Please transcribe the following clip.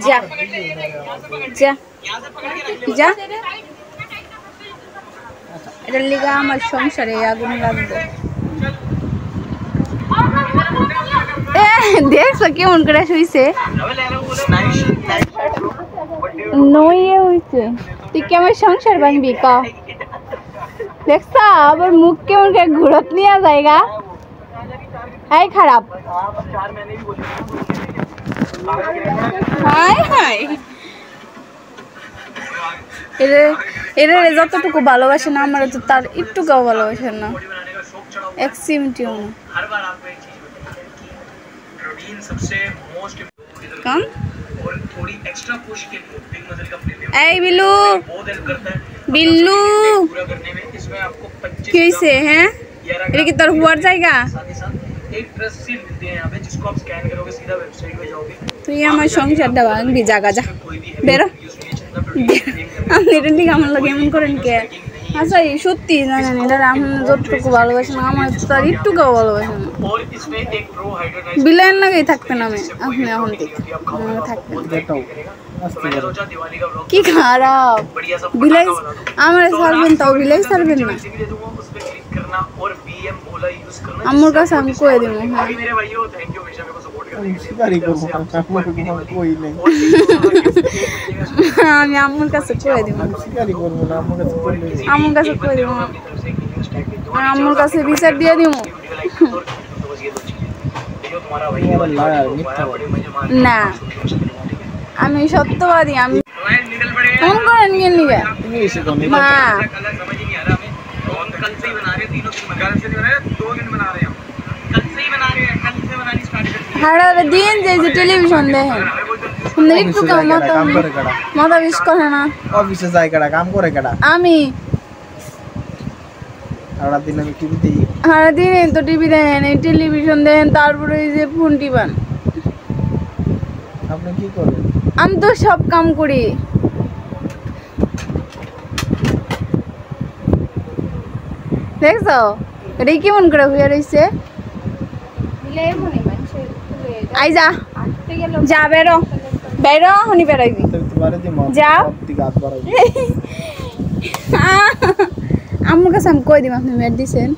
যা যা যা এটার লিগা আমার সংসারে আগুন লাগবে। দেখছো কেমন করে শুইছে নইয়ে হইছে। তুই কেমন সংসার ভাঙবি ক দেখছা আবার মুখ কেমন করে ঘুরত নিয়ে যায়গা। এই খারাপ হাই হাই এর যতটুকু ভালোবাসে না আমার তো তার একটুকুও ভালোবাসে না এক সিমটিও না। কম এই বিল্লু বিল্লু কি হইছে? হ্যাঁ এটা কি তোর হুয়ার জায়গা? তুই আমার সংসারটা ভাঙবি জাগা যা বেরো। আপনি এটা ঠিক আমার লোক এমন করেন কে? আচ্ছা সত্যি জানেন এটা আমি যতটুকু ভালোবাসি না আমার তার একটুকুও ভালোবাসে না। বিলাইয়ের লাগেই থাকতেন আমি আপনি এখন থেকে থাকতেন কি খারাপ বিলাই আমার ছাড়বেন তাও বিলাই ছাড়বেন না। আমার কাছে আমি কয়ে দিব আমি আমার কাছে কয়ে দিব আমার কাছে কয়ে দিব আমার কাছে বিচার দিয়ে দিব না আমি সত্যবাদী। আমি ফোন করেন নিয়ে নিবে মা সারা দিন যে টেলিভিশন দেখেন একটু মাথা বিষ করে না। অফিসে যাই কাটা কাম করে কাটা আমি সারাদিন তো টিভি দেখেন এই টেলিভিশন দেখেন তারপরে এই যে ফোন টিপান। আপনি কি করেন? আমি তো সব কাম করি। দেখছো এটা কেমন করে হয়ে রয়েছে? আই যা যা বেরো বেরো হনি বেরাইবি যা। আমার কাছে আমি কই দিম আপনি মেট দিছেন।